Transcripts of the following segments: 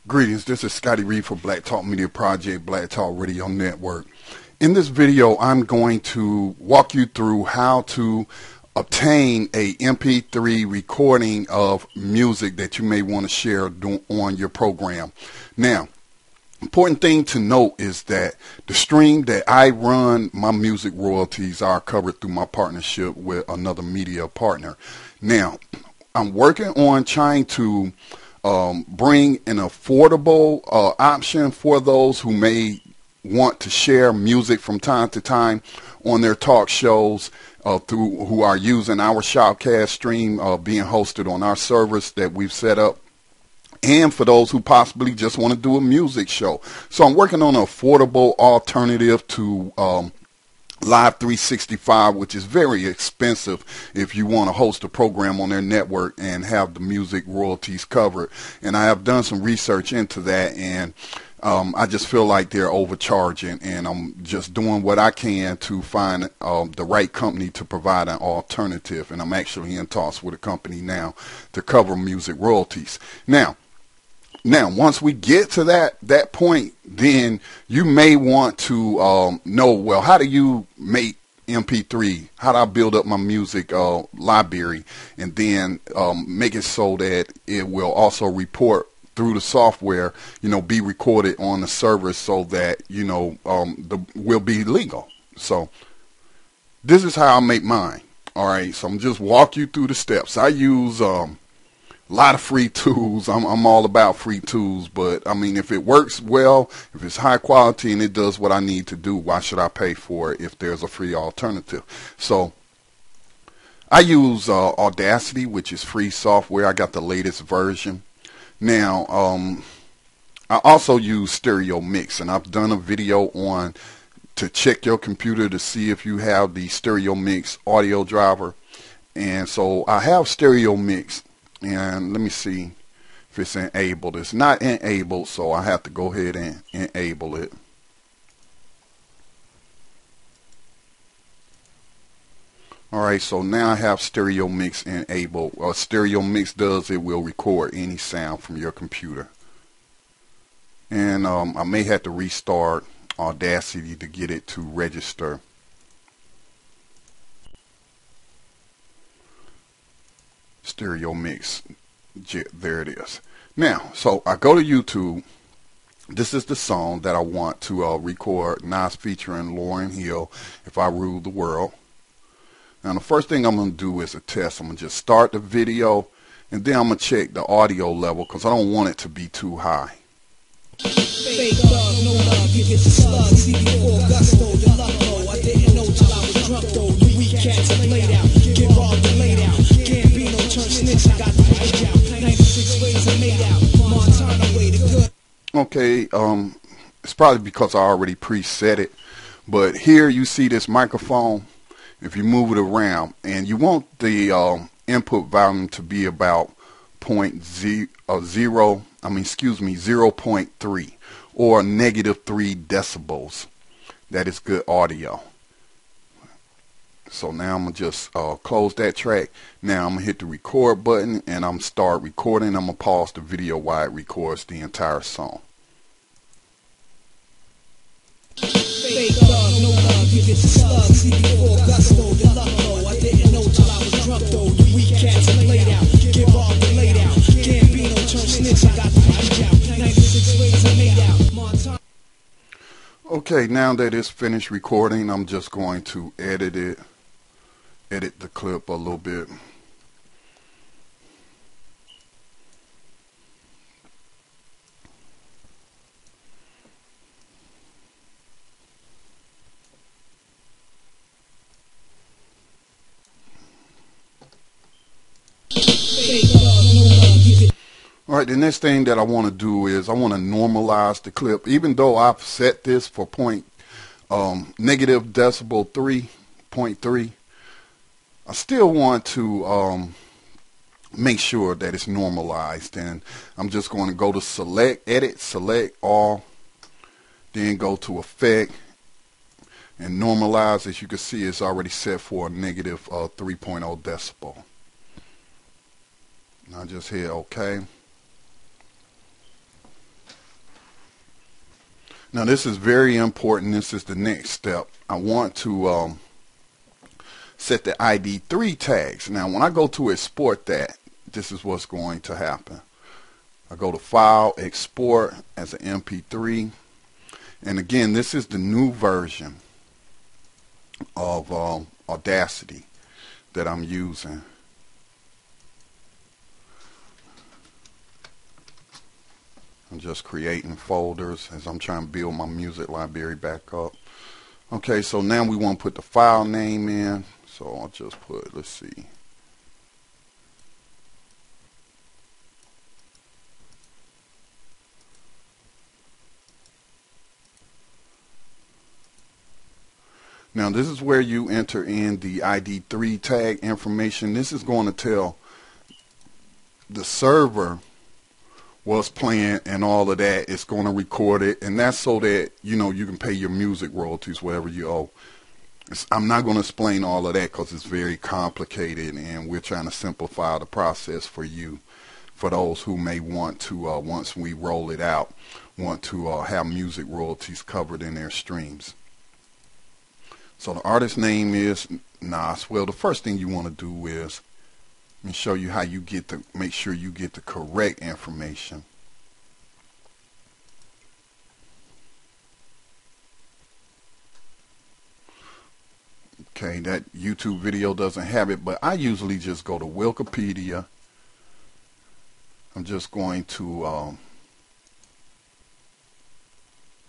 Greetings, this is Scotty Reed for Black Talk Media Project, Black Talk Radio Network. In this video, I'm going to walk you through how to obtain a MP3 recording of music that you may want to share on your program. Now, important thing to note is that the stream that I run, my music royalties are covered through my partnership with another media partner. Now, I'm working on trying to bring an affordable option for those who may want to share music from time to time on their talk shows who are using our Shoutcast stream being hosted on our servers that we've set up, and for those who possibly just want to do a music show. So I'm working on an affordable alternative to Live 365, which is very expensive if you want to host a program on their network and have the music royalties covered. And I have done some research into that, and I just feel like they're overcharging, and I'm just doing what I can to find the right company to provide an alternative. And I'm actually in talks with a company now to cover music royalties. Now, once we get to that point, then you may want to know, well, how do you make MP3? How do I build up my music library and then make it so that it will also report through the software, be recorded on the server so that, will be legal. So this is how I make mine. All right, so I'm just walk you through the steps. I use a lot of free tools. I'm all about free tools, but I mean, if it works well, if it's high quality and it does what I need to do, why should I pay for it if there's a free alternative? So I use Audacity, which is free software. I got the latest version. Now, I also use Stereo Mix, and I've done a video on to check your computer to see if you have the Stereo Mix audio driver. And so I have Stereo Mix. And let me see if it's enabled. It's not enabled, so I have to go ahead and enable it. Alright, so now I have Stereo Mix enabled. What Stereo Mix does, it will record any sound from your computer. And I may have to restart Audacity to get it to register. Stereo Mix, there it is. Now, so I go to YouTube. This is the song that I want to record, Nas featuring Lauryn Hill, If I Rule the World. Now the first thing I'm going to do is a test. I'm going to just start the video, and then I'm going to check the audio level because I don't want it to be too high. Fake love, no love, you get the slug, CD4 gusto, the luck low. I didn't know till I was drunk though. You weak cats are laid out, get robbed and laid out. Gambino turn snitch, I got the page out. 96 ways I made out, Montana way to good. Okay, it's probably because I already preset it, but here you see this microphone. If you move it around, and you want the input volume to be about 0.3 or -3 decibels. That is good audio. So now I'm going to just close that track. Now I'm going to hit the record button, and I'm start recording. I'm going to pause the video while it records the entire song. Fake love, no love, you get the slug, CD4 gusto, the luck low. I didn't know till I was drunk though. You weak cats are laid out, get robbed and laid out. Gambino turn snitch, I got the page out. 96 ways I made out, Montana. Okay, now that it's finished recording, I'm just going to edit the clip a little bit. Alright, the next thing that I want to do is I want to normalize the clip. Even though I've set this for negative decibel 3.3, I still want to make sure that it's normalized. And I'm just going to go to select, edit, select all, then go to effect and normalize. As you can see, it's already set for a negative 3.0 decibel. I just hit OK. Now this is very important. This is the next step. I want to set the ID3 tags. Now when I go to export that, this is what's going to happen. I go to File, Export as an MP3. And again, this is the new version of Audacity that I'm using. I'm just creating folders as I'm trying to build my music library back up. Okay, so now we want to put the file name in. So I'll just put, let's see. Now this is where you enter in the ID3 tag information. This is going to tell the server what's playing and all of that. It's going to record it, and that's so that you can pay your music royalties, whatever you owe. I'm not going to explain all of that because it's very complicated, and we're trying to simplify the process for you, for those who may want to, once we roll it out, want to have music royalties covered in their streams. So the artist name is Nas. Well, the first thing you want to do is, let me show you how you make sure you get the correct information. Okay, that YouTube video doesn't have it, but I usually just go to Wikipedia. I'm just going to let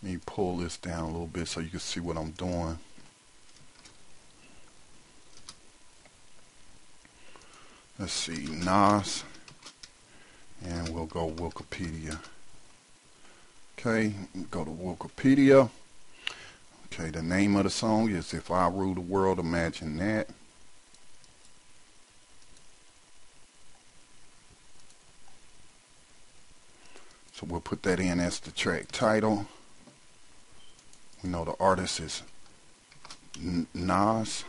me pull this down a little bit so you can see what I'm doing. Let's see, Nas, and we'll go Wikipedia. Okay, go to Wikipedia. Okay, the name of the song is If I Rule the World, Imagine That. So we'll put that in as the track title. We know the artist is Nas.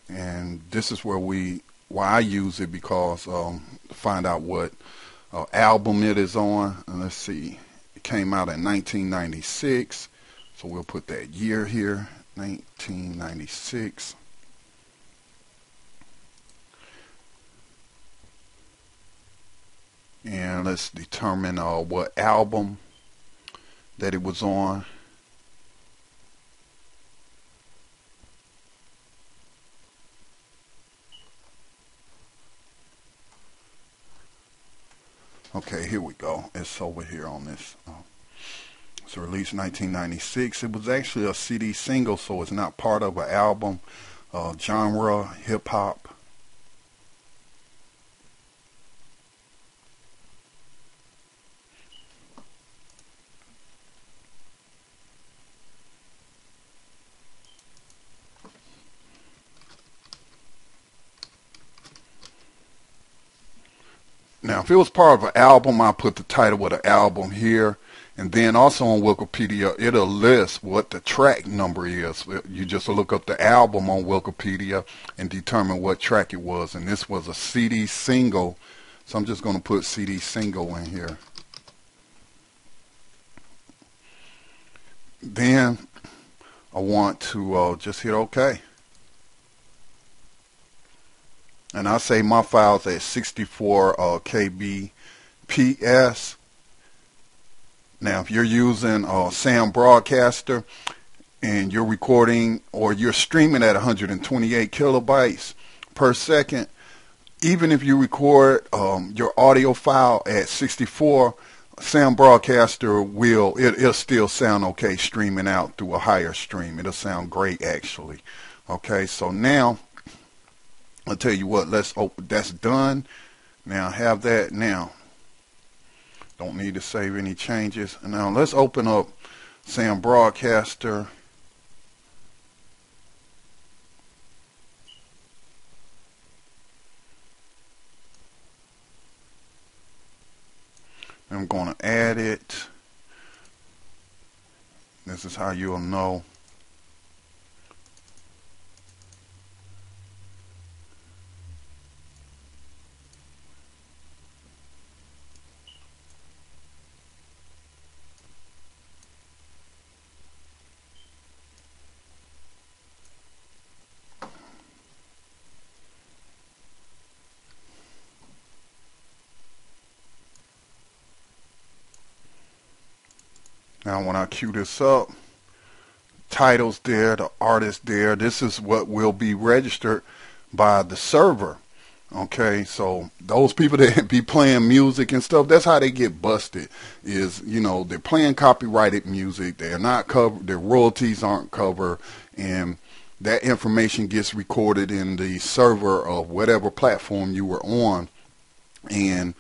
And this is where why I use it, because to find out what album it is on. And let's see, it came out in 1996, so we'll put that year here, 1996. And let's determine what album that it was on. Okay, here we go. It's over here on this. It's released 1996. It was actually a CD single, so it's not part of an album. Genre, hip-hop. Now, if it was part of an album, I'll put the title of the album here. And then also on Wikipedia, it'll list what the track number is. You just look up the album on Wikipedia and determine what track it was. And this was a CD single. So I'm just going to put CD single in here. Then I want to just hit OK. And I say my file's at 64 kbps. Now, if you're using Sound Broadcaster and you're recording or you're streaming at 128 kilobytes per second, even if you record your audio file at 64, Sound Broadcaster it'll still sound okay streaming out through a higher stream. It'll sound great, actually. Okay, so now I'll tell you what, let's open. That's done. Now have that now. Don't need to save any changes. And now let's open up Sound Broadcaster. I'm going to add it. This is how you'll know. Now when I cue this up, titles there, the artist there, this is what will be registered by the server. Okay, so those people that be playing music and stuff, that's how they get busted. Is, you know, they're playing copyrighted music, they're not covered, their royalties aren't covered, and that information gets recorded in the server of whatever platform you were on, and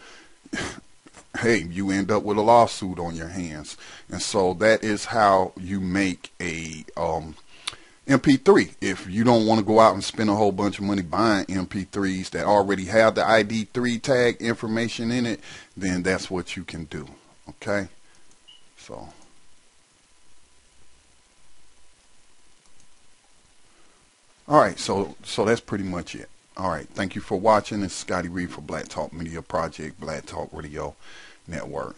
hey, you end up with a lawsuit on your hands. And so that is how you make a MP3. If you don't want to go out and spend a whole bunch of money buying MP3s that already have the ID3 tag information in it, then that's what you can do. Okay, so all right, so that's pretty much it. All right, thank you for watching. It's Scotty Reed for Black Talk Media Project, Black Talk Radio Network.